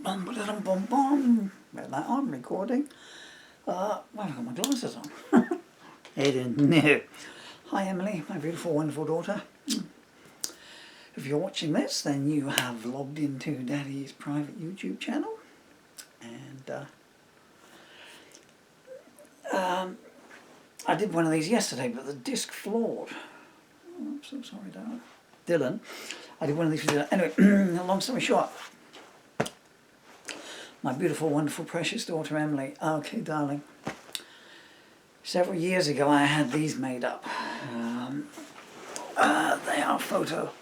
bum ba dum bum bum. Read that on recording. Well, I've got my glasses on. No. Hi Emily, my beautiful, wonderful daughter. If you're watching this, then you have logged into Daddy's private YouTube channel, and I did one of these yesterday, but the disc floored. Oh, I'm so sorry, Dylan. I did one of these for Dylan. Anyway, long story short, my beautiful, wonderful, precious daughter Emily. Okay, darling. Several years ago, I had these made up. They are photo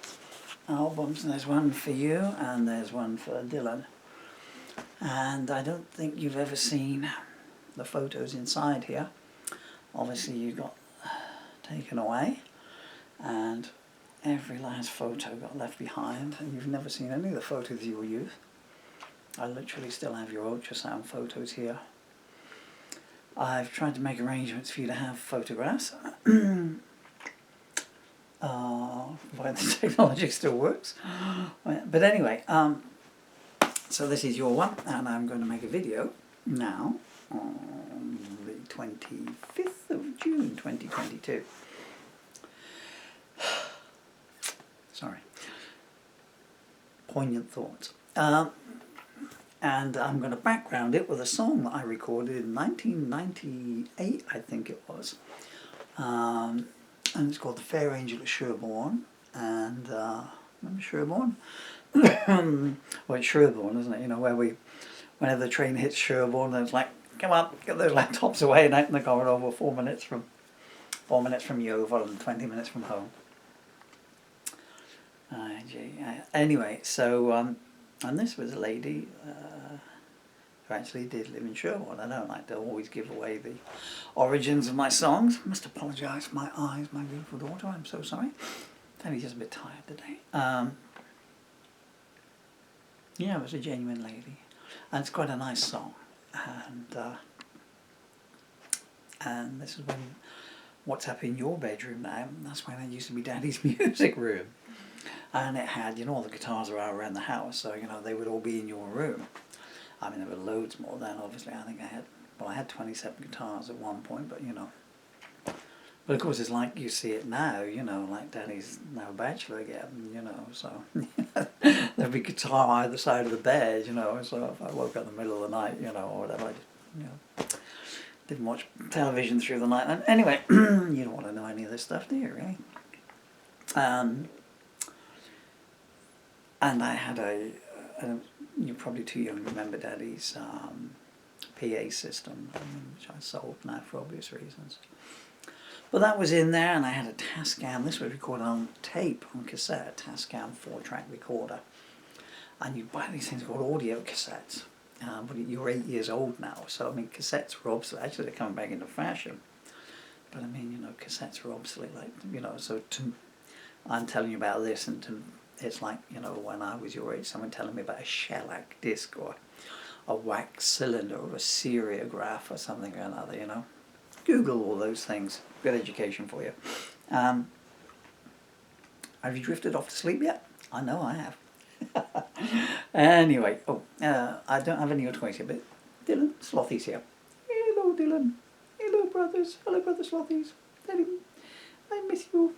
albums, and there's one for you, and there's one for Dylan. And I don't think you've ever seen the photos inside here. Obviously, you got taken away, and every last photo got left behind, and you've never seen any of the photos you will use. I literally still have your ultrasound photos here. I've tried to make arrangements for you to have photographs. Why the technology still works. But anyway, so this is your one, and I'm going to make a video now on the 25th of June 2022. Sorry. Poignant thoughts. And I'm going to background it with a song that I recorded in 1998, I think it was. And it's called The Fair Angel of Sherborne. And, remember Sherborne? Well, it's Sherborne, isn't it? You know, where whenever the train hits Sherborne, it's like, come on, get those laptops away and out in the corridor. We're 4 minutes from Yeovil and 20 minutes from home. Anyway, so, and this was a lady who actually did live in Sherborne. I don't like to always give away the origins of my songs. I must apologise for my eyes, my beautiful daughter. I'm so sorry. I'm just a bit tired today. Yeah, it was a genuine lady. And it's quite a nice song. And this is when what's up in your bedroom now. That's when it used to be Daddy's music room. And it had, you know, all the guitars are around the house, so, you know, they would all be in your room. I mean, there were loads more then, obviously. I think I had 27 guitars at one point, but, you know. But, of course, it's like you see it now, you know, like Daddy's now a bachelor again, you know, so. There'd be guitar either side of the bed, you know, so if I woke up in the middle of the night, you know, or whatever, I just, you know, didn't watch television through the night. And anyway, you don't want to know any of this stuff, do you, really? And I had you're probably too young to remember Daddy's PA system, which I sold now for obvious reasons. But that was in there, and I had a Tascam. This was recorded on tape, on cassette, a Tascam 4-track recorder. And you buy these things called audio cassettes. But you're 8 years old now, so I mean, cassettes were obsolete. Actually, they're coming back into fashion. But I mean, you know, cassettes were obsolete, like, you know, so I'm telling you about this, and it's like, you know, when I was your age, someone telling me about a shellac disc or a wax cylinder or a seriograph or something or another, you know. Google all those things. Good education for you. Have you drifted off to sleep yet? I know I have. Anyway, I don't have any other toys here, but Dylan, Slothy's here. Hello, Dylan. Hello, brothers. Hello, brother Slothies. Daddy, I miss you.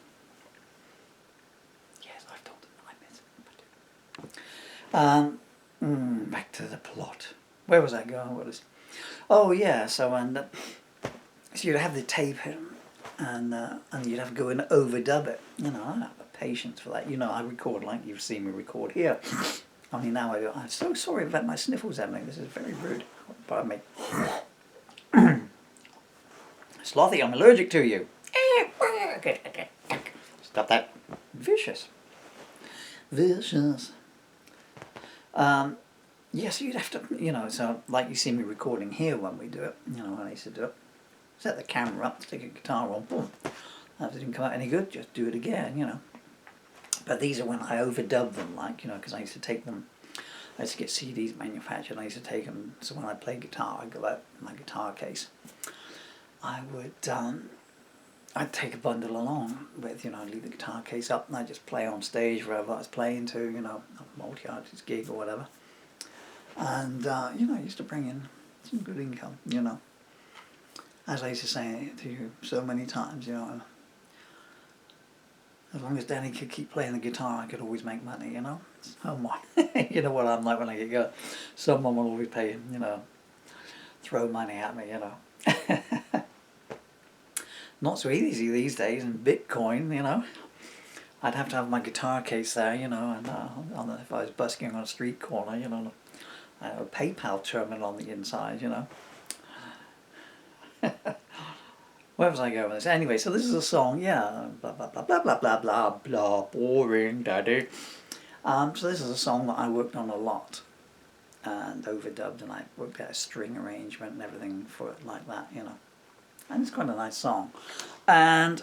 Back to the plot. Where was I going? Oh yeah, so so you'd have the tape and you'd have to go and overdub it. You know, I don't have the patience for that. You know, I record like you've seen me record here. I mean, now I'm so sorry about my sniffles, Emily. This is very rude. Pardon me. Slothy, I'm allergic to you. Stop that. Vicious. Yes, you'd have to, you know, so like you see me recording here when we do it, you know, when I used to do it. Set the camera up, stick a guitar on, boom. If it didn't come out any good, just do it again, you know. But these are when I overdub them, like, you know, because I used to take them, I used to get CDs manufactured, and I used to take them, so when I played guitar, I'd go out in my guitar case. I would, I'd take a bundle along with, you know, leave the guitar case up, and I'd just play on stage wherever I was playing to, you know, a multi-artist gig or whatever. And, you know, it used to bring in some good income, you know. As I used to say to you so many times, you know, as long as Danny could keep playing the guitar, I could always make money, you know. Someone, you know what I'm like when I get going. Someone will always pay, you know, throw money at me, you know. Not so easy these days in Bitcoin, you know. I'd have to have my guitar case there, you know, and if I was busking on a street corner, you know, a PayPal terminal on the inside, you know. Where was I going with this? Anyway, so this is a song, yeah, blah, blah, blah, blah, blah, blah, blah, blah, boring, daddy. So this is a song that I worked on a lot and overdubbed, and I worked out a string arrangement and everything for it like that, you know. And it's quite a nice song. And,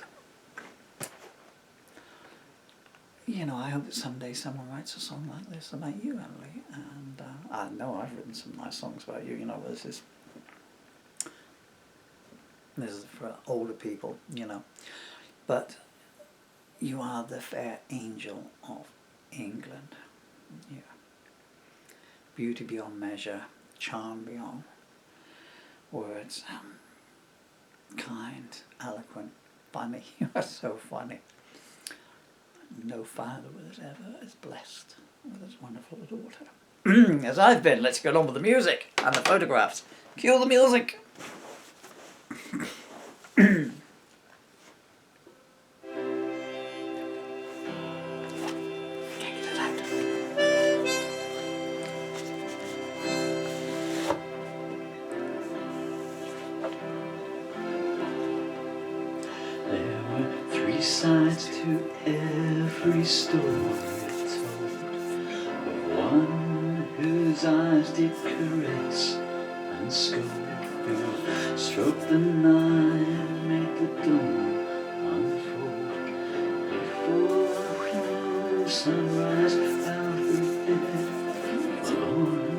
you know, I hope that someday someone writes a song like this about you, Emily. And I know I've written some nice songs about you, you know, this is for older people, you know. But you are the fair angel of England. Yeah. Beauty beyond measure, charm beyond words, kind, eloquent, funny. You are so funny. No father was ever as blessed with his wonderful daughter as I've been. Let's get on with the music and the photographs. Cue the music. There were three sides to every story told, of one whose eyes did caress and scold, who stroked the night, made the dawn unfold. Before the sunrise found her dead forlorn.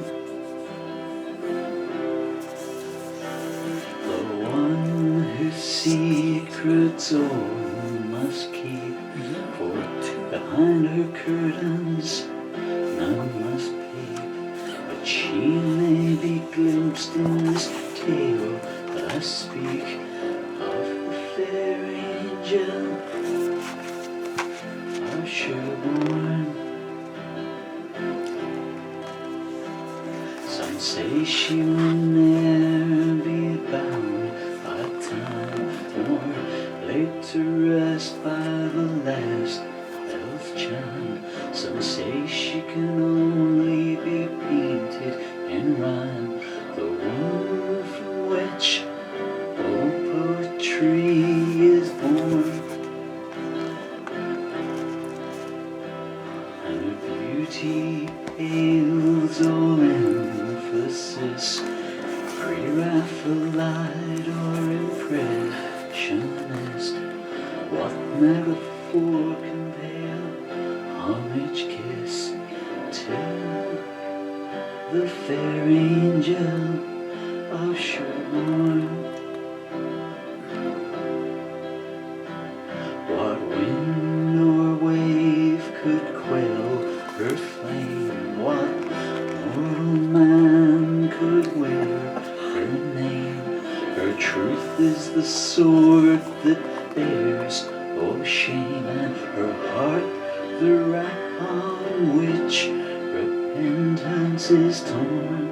The one whose secrets all must keep, for behind her curtains none must peep. But she may be glimpsed in this tale that I speak of the fair angel of Sherborne. Some say she will ne'er be bound by time, or laid to rest by the last bell's chime. Some say she can only be painted in rhyme, the one from which all poetry is born. And her beauty pales all emphasis, pre-Raphaelite or impressionist. What metaphor can pale homage kiss to the fair angel of Sherborne? What wind or wave could quell her flame? What mortal man could wear her name? Her truth is the sword that bears all shame, and her heart the rack on which repentance is torn.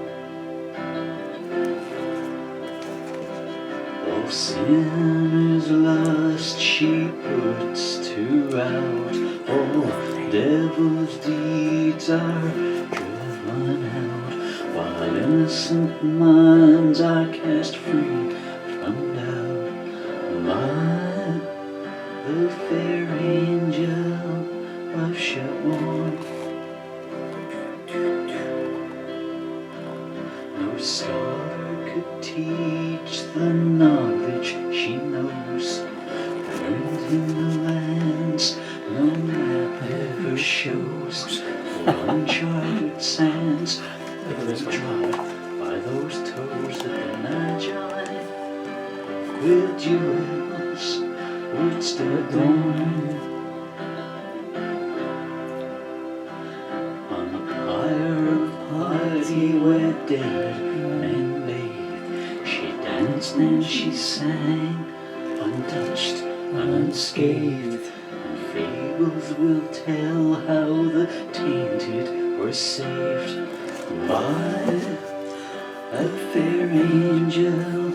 All sinners' lust she puts to rout, all devil's deeds are driven out, while innocent minds are cast free from doubt. My, the fair angel of Sherborne. No scholar could teach the knowledge she knows, learned in the lands no map ever shows, for uncharted sands ever trod by those toes that the Magi with jewels wouldst adorn. On the pyre of piety where dead men bathed. She danced and she sang, untouched and unscathed. And fables will tell how the tainted were saved by that fair angel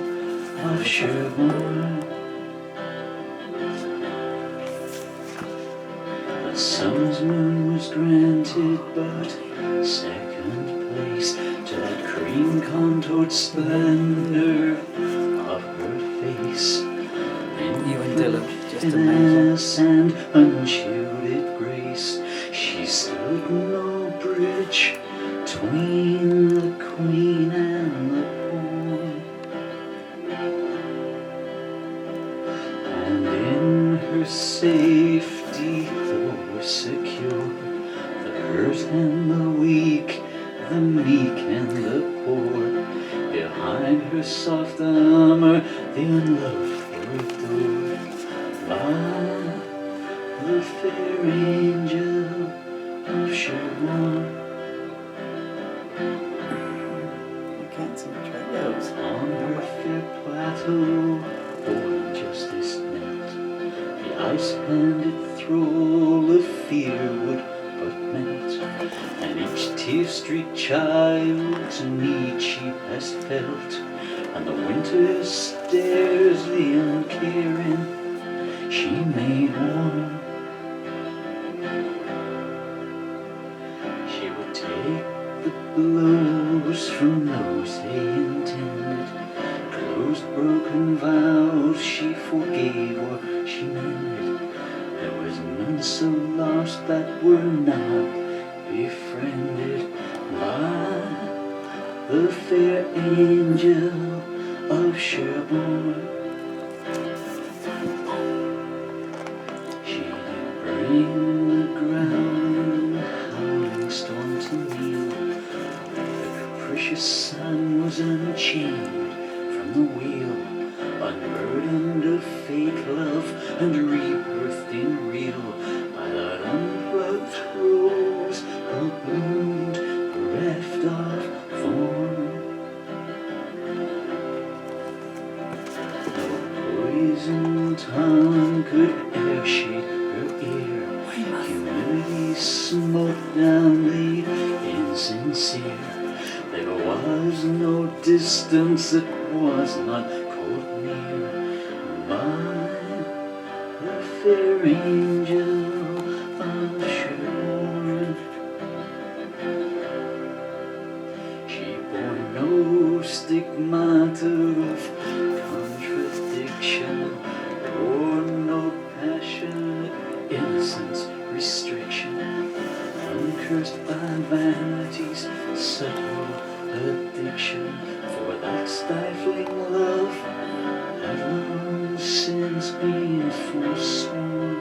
of Sherborne. The summer's moon was granted but second place to that cream contoured splendor of her face. You and Dylan, just amazing. And unshielded grace, she stood no bridge between the queen and the poor. And in her safety or secure, the hurt and the weak, the meek and the poor. Behind her soft armor, the unloved were adored by the fair angel of Sherborne. I can't seem to track those. On her fair plateau, born justice knelt. The ice-banded thrall of fear would but melt, and each tear-streaked child's need she has felt, and the winter stares the uncaring she made warm. She would take the blows from those they intended, closed broken vows she forgave or she mended. There was none so lost that were not befriended by the fair angel of Sherborne. She did bring the growling, howling storm to kneel. The capricious sun was unchained from the wheel, unburdened of fake love and rebirthed in real by that unplucked rose who bloomed bereft of thorn. No poison tongue could e'er shade her ear. Humility smote down the insincere. There was no distance that was not called near by the fair angel of Sherborne. She bore no stigmata of contradiction, bore no passionate innocence restriction, uncursed by vanity's subtle addiction. For that stifling love had long since been forsworn,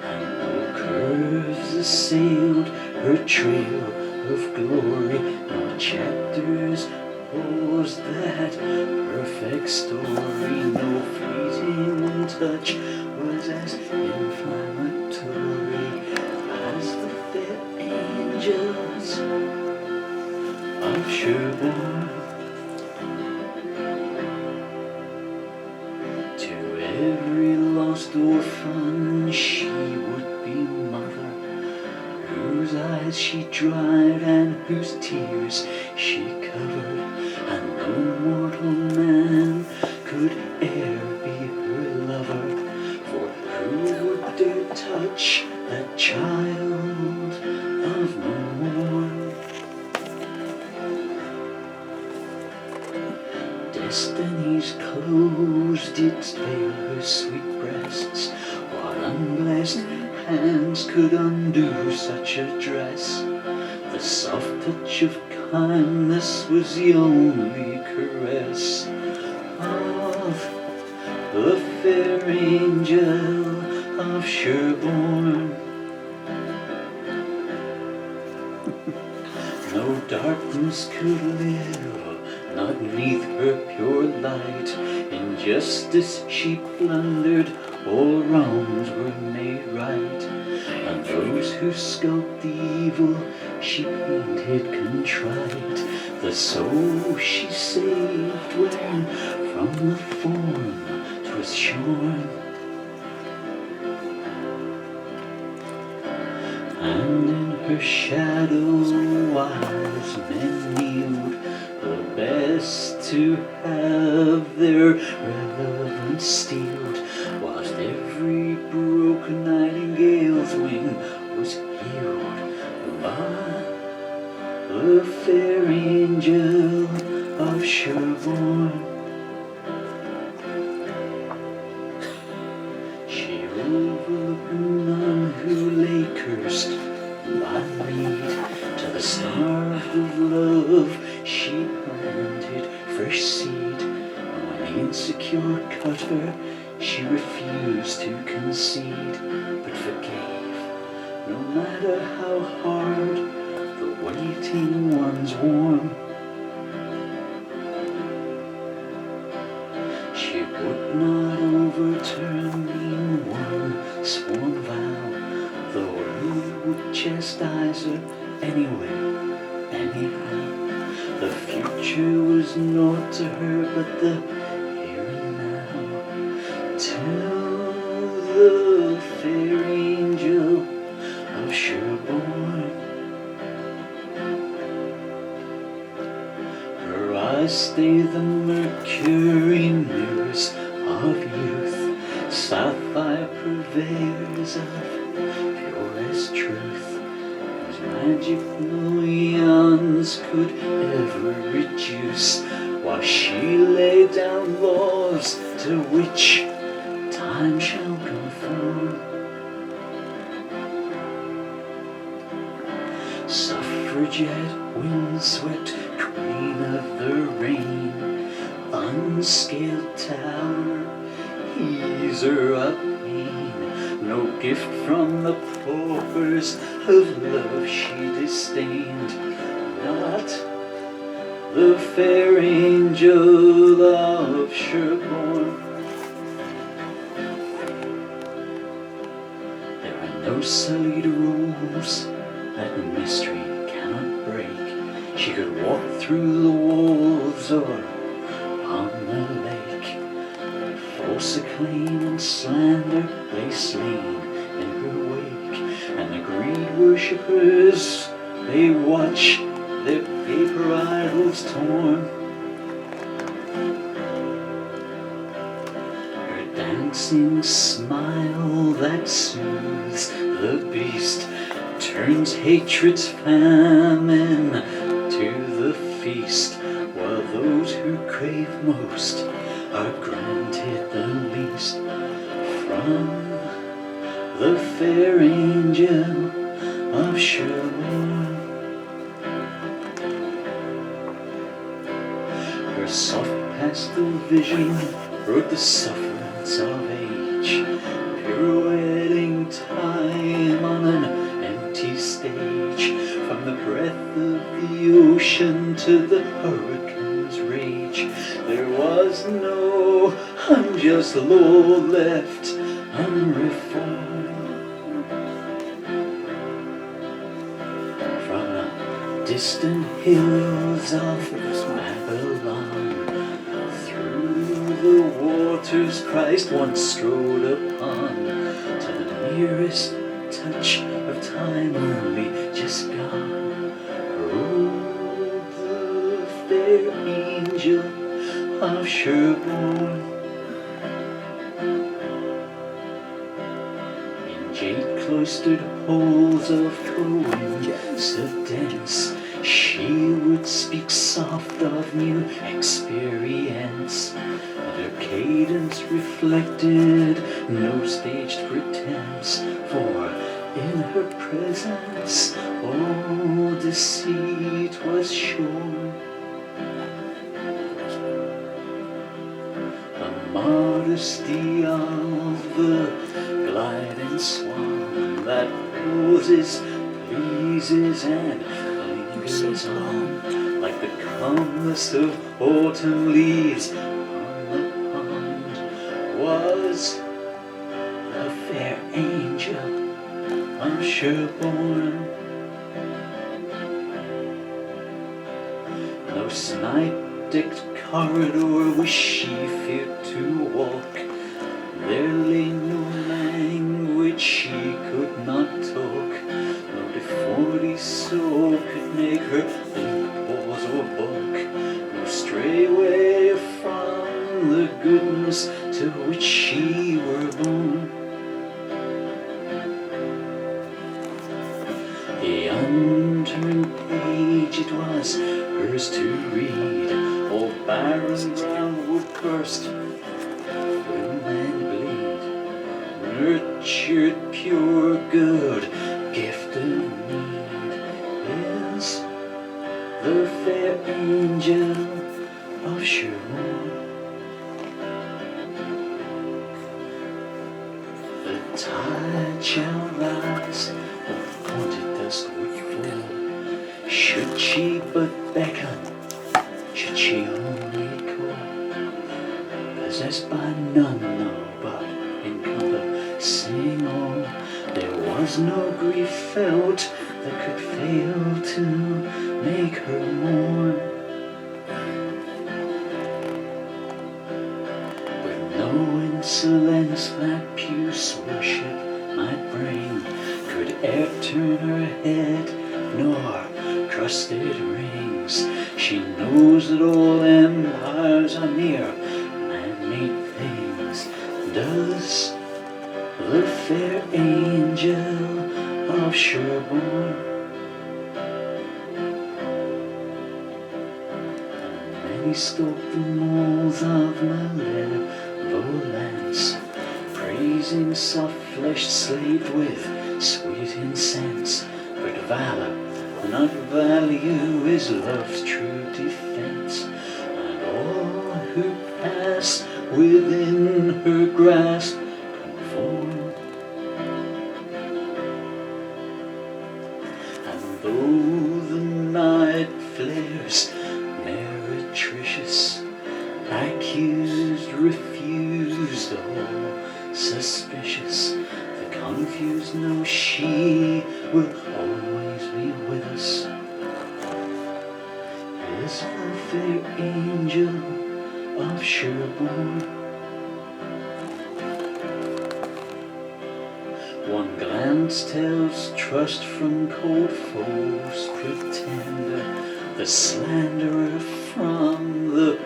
and no curves assailed her trail of glory, no chapters paused that perfect story. No fleeting touch was as inflammatory as the fair angels of Sherborne. To every lost orphan she would be mother, whose eyes she dried and whose tears she covered, and no mortal man could e'er be her lover. For who would dare touch that child of no more? Destiny's closed its veil her sweet breasts, what unblessed hands could undo such a dress? The soft touch of kindness was the only caress of the fair angel of Sherborne. No darkness could live, not neath her pure light. In justice she plundered, all wrongs were made right. And those who sculpt the evil she painted contrite, the soul she saved when from the form 'twas shorn. And in her shadow wise men kneeled, the best to have their relevance steeled, whilst every broken nightingale's wing was healed by the fair angel of Sherborne. She overlooked none who lay cursed by mead, to the starve of love she planted fresh seed. And when the insecure cut her, she refused to concede, but forgave, no matter how hard the waiting one's warm. She would not overturn the one sworn vow, though who would chastise her anyway, anyhow. The future was naught to her but the here and now, till the fair angel of Sherborne. Her eyes stay the mercury mirrors of youth, sapphire purveyors of purest truth, whose magic no eons could ever reduce, while she laid down laws to which time shall conform. Suffragette, windswept queen of the rain, unscaled tower, easer of pain, no gift from the paupers of love she disdained, not the fair angel of Sherborne. There are no sullied rules that mystery cannot break. She could walk through the walls or on the lake. False acclaim and slander lay slain in her wake, and the greed worshippers, they watch their paper idols torn. Her dancing smile that soothes the beast turns hatred's famine to the feast, while those who crave most are granted the least from the fair angel of Sherborne. Her soft pastel vision wrote the sufferance of age, pirouetting time on an empty stage, from the breath of the ocean to the hurricane's rage. There was no unjust law left unreformed. From the distant hills of Babylon, through the waters Christ once strode upon, to the nearest touch of time only just gone, rode the fair angel of Sherborne. In jade-cloistered halls of coincidence, she would speak soft of new experience, and her cadence reflected no staged pretense, for in her presence all deceit was sure. The modesty of the gliding swan that poses, pleases, and lingers on, like the calmness of autumn leaves on the pond, was the fair angel of Sherborne. no snipe-decked corridor was she fit to walk. There lay no language she could not talk, no deformity so could make her think, pause, or balk, no stray away from the goodness to which she were born. The unturned page it was hers to read, all barren ground would burst, bloom and bleed, nurtured pure good, gift of need, is the fair angel of Sherwood. The tide shall rise, the haunted dust would fall, should she but beckon, should she only call, possessed by none, no, but encompassing all. There was no grief felt that could fail to make her mourn. With no insolence that puce worship might bring could e'er turn her head, nor crusted rings. She knows that all empires are mere man-made things. Does the fair angel of Sherborne? Many stalk the moles of malevolence, praising soft-fleshed slaves with sweet incense. But valor, not value, is love's true defense, and all who pass within her grasp conform. And though the night flares meretricious, accused, refused, all suspicious, the confused know she will always be with us. Is the fair angel of Sherborne. One glance tells trust from cold foes pretender, the slanderer from the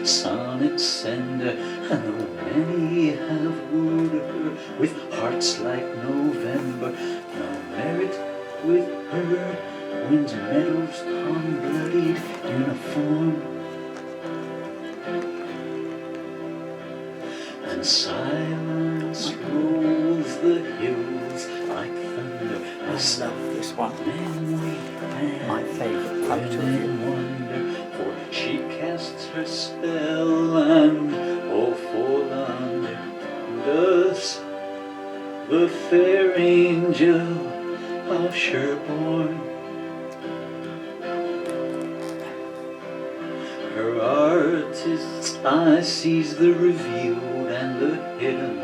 sonnet sender, and though many have wooed her with hearts like November, no merit with her wins medals on bloodied uniform. And silence rolls the hills like thunder. I love this one. Men weep and My favourite poet of women wonder, for she casts her spell and all fall under. Does the fair angel of Sherborne? Her artist's eye sees the revealed and the hidden,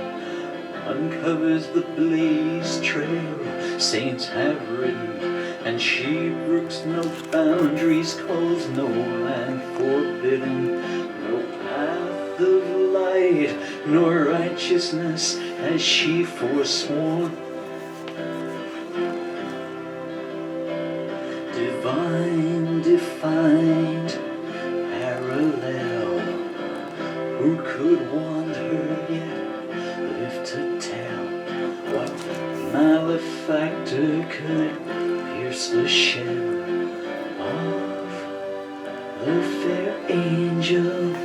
uncovers the blaze trail saints have ridden, and she brooks no boundaries, calls no land forbidden, no path of light nor righteousness has she forsworn. Divine, defined, parallel, who could want her yet live to tell what malefactor could pierce the shell of the fair angel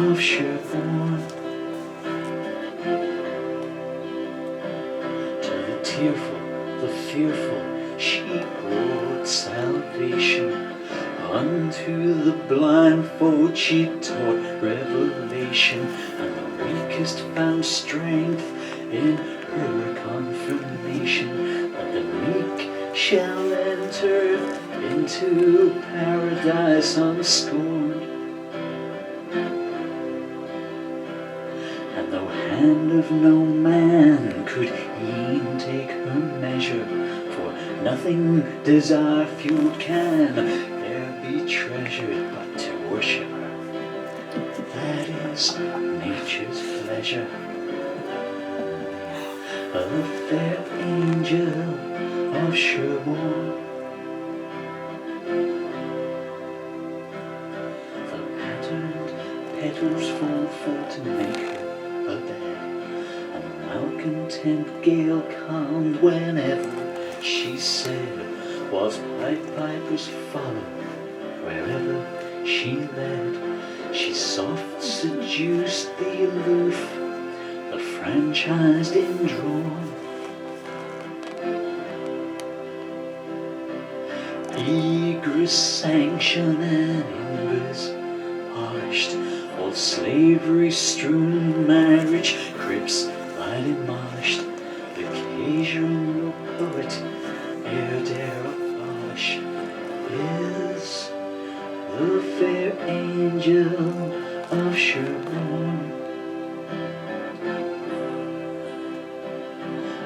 of Sherborne? To the tearful, the fearful, she brought salvation. Unto the blindfold she taught revelation, and the weakest found strength in her confirmation, that the meek shall enter into paradise unscorned. And though hand of no man could e'en take her measure, for nothing desire-fueled can be treasured but to worship her. That is nature's pleasure. A fair angel of Sherborne. The patterned petals fall for to make her a bed, and the malcontent gale calmed whenever she said, was Pied Pipers follow wherever she led. She soft seduced the aloof, but franchised in drawn. Egress sanction and ingress polished, old slavery strewn marriage crypts lie demolished. The occasional poet ere dare abolish is the fair angel of Sherborne.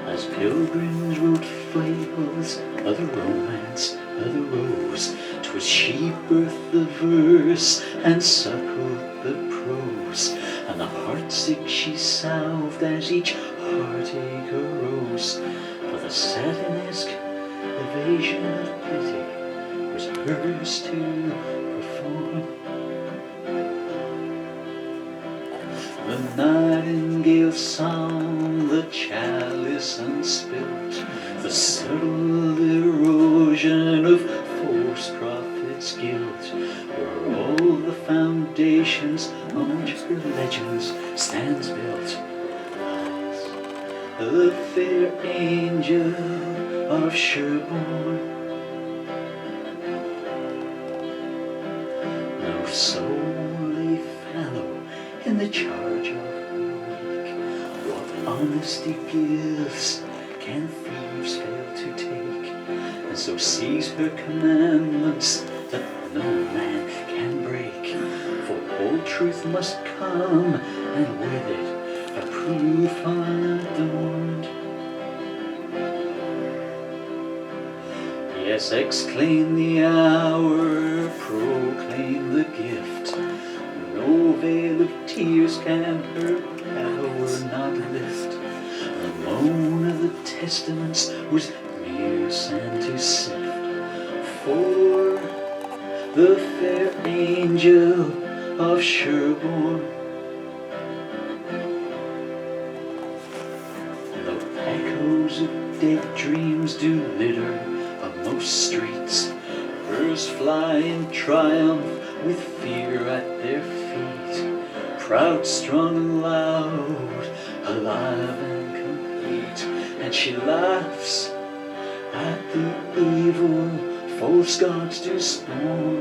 As pilgrims wrote fables of the romance of the rose, 'twas she birthed the verse and suckled the prose, and the heartsick she salved as each heartache arose. For the satinesque evasion of pity was hers to perform. The nightingale song, the chalice unspilt, the subtle erosion of false prophets' guilt, were all the foundations on which her legends stands built. Lies the fair angel of Sherborne. No soul lay fallow in the charge of the weak. What honesty gives can thieves fail to take? And so seize her commandments that no man can break. For all truth must come, and with it a proof unadorned. Yes, exclaim the hour, proclaim the gift. No veil of tears can her power not lift. The moan of the testaments was mere sand to sift. For the fair angel of Sherborne. Though echoes of dead dreams do litter of most streets, hers fly in triumph with fear at their feet. Proud, strong and loud, alive and complete, and she laughs at the evil false gods do spawn.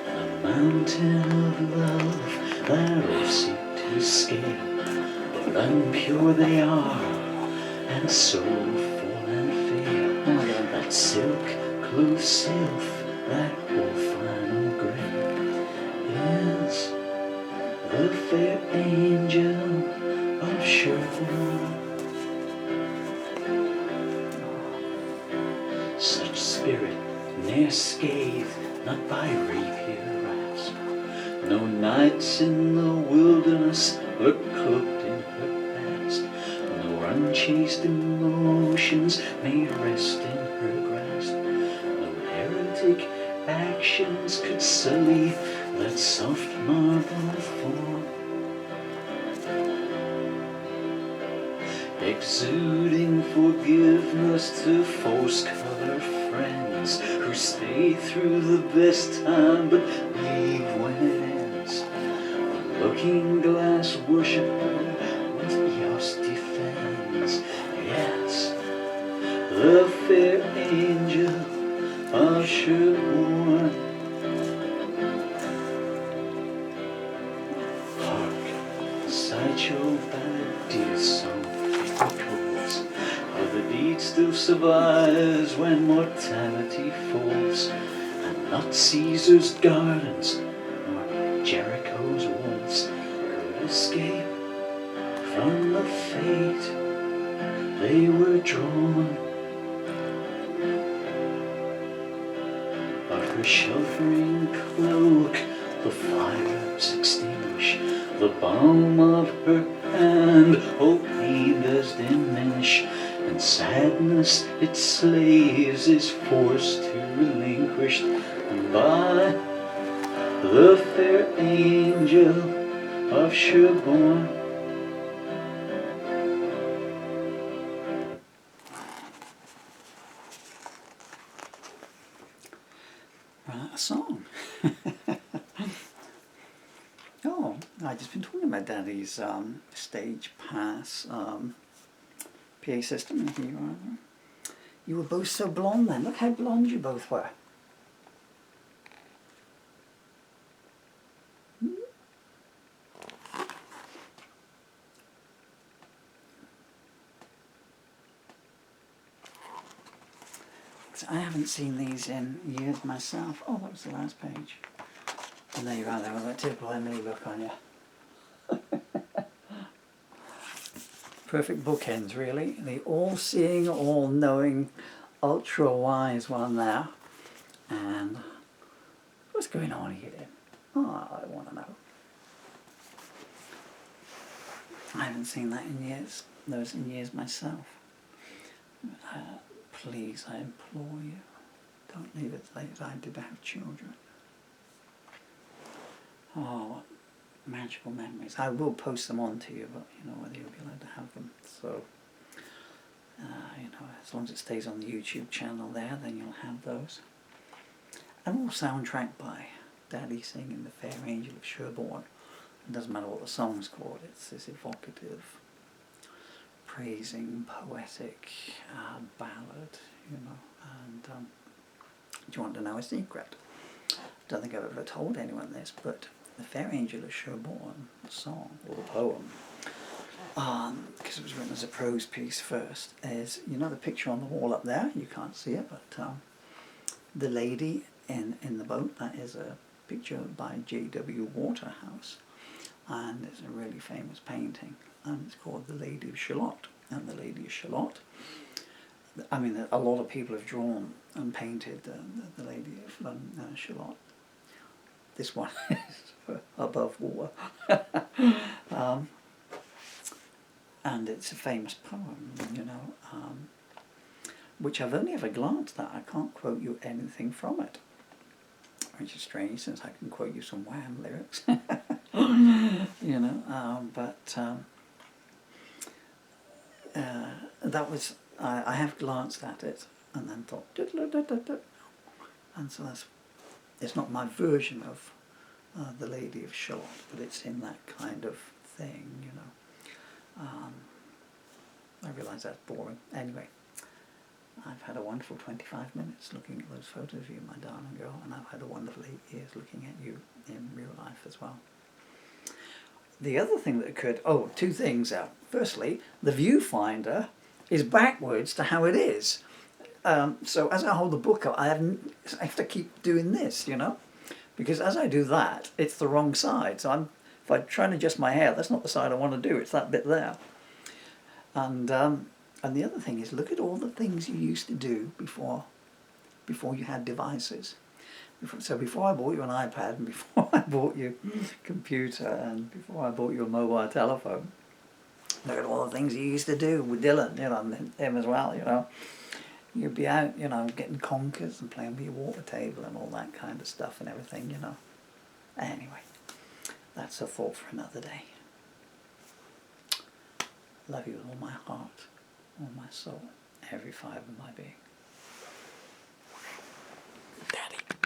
The mountain of love that all seek to scale, but unpure they are, and so fall and fail. That silk clothed sylph, that whole final grail, is the fair angel of Sherborne. Such spirit ne'er scathed, not by rapier rasp. No nights in the wilderness look cloaked in her past, nor unchaste emotions may rest in her grasp. No heretic actions could sully that soft marble form. Exuding forgiveness to false color friends who stay through the best time but leave when it ends. The looking glass worshiper with Eos defends. Yes, the fair angel of Sherborne. Hark, the sideshow ballad dear song echoes, how the deed still survives when mortality falls, and not Caesar's gardens nor Jericho's walls could escape from the fate they were drawn. her sheltering cloak, the fires extinguish the palm of her hand. Oh, pain does diminish, and sadness it slays is forced to relinquished by the fair angel of Sherborne. Right, a song. Oh, I've just been talking about Daddy's stage pass PA system. And here you are. You were both so blonde then. Look how blonde you both were. I haven't seen these in years myself. Oh, that was the last page. And there you are, there with that typical Emily look on you. Perfect bookends, really. The all-seeing, all-knowing, ultra-wise one there. And what's going on here then? Oh, I want to know. I haven't seen that in years. Those in years myself. Please, I implore you, don't leave it as late as I did to have children. Oh, what magical memories. I will post them on to you, but you know whether you'll be allowed to have them. So, you know, as long as it stays on the YouTube channel there, then you'll have those. And all soundtrack by Daddy singing The Fair Angel of Sherborne. It doesn't matter what the song's called, it's this evocative, praising, poetic ballad, you know. And do you want to know a secret? I don't think I've ever told anyone this, but The Fair Angel of Sherborne, the song, or the poem, because it was written as a prose piece first, is, you know the picture on the wall up there? You can't see it, but the lady in the boat, that is a picture by J.W. Waterhouse, and it's a really famous painting, and it's called The Lady of Shalott. And the Lady of Shalott, I mean, a lot of people have drawn and painted the Lady of Shalott. This one is above water. And it's a famous poem, you know, which I've only ever glanced at. I can't quote you anything from it, which is strange since I can quote you some Wham lyrics. You know, that was, I have glanced at it and then thought, and so it's not my version of The Lady of Shalott, but it's in that kind of thing, you know. I realise that's boring. Anyway, I've had a wonderful 25 minutes looking at those photos of you, my darling girl, and I've had a wonderful 8 years looking at you in real life as well. The other thing that occurred, oh, two things. Firstly, the viewfinder is backwards to how it is. So as I hold the book up, I have to keep doing this, you know, because as I do that, it's the wrong side. So if I try and adjust my hair, that's not the side I want to do. It's that bit there. And the other thing is, look at all the things you used to do before you had devices. So before I bought you an iPad, and before I bought you a computer, and before I bought you a mobile telephone, look at all the things you used to do with Dylan, you know, and him as well, you know. You'd be out, you know, getting conkers and playing with your water table and all that kind of stuff and everything, you know. Anyway, that's a thought for another day. Love you with all my heart, all my soul, every fibre of my being. Daddy.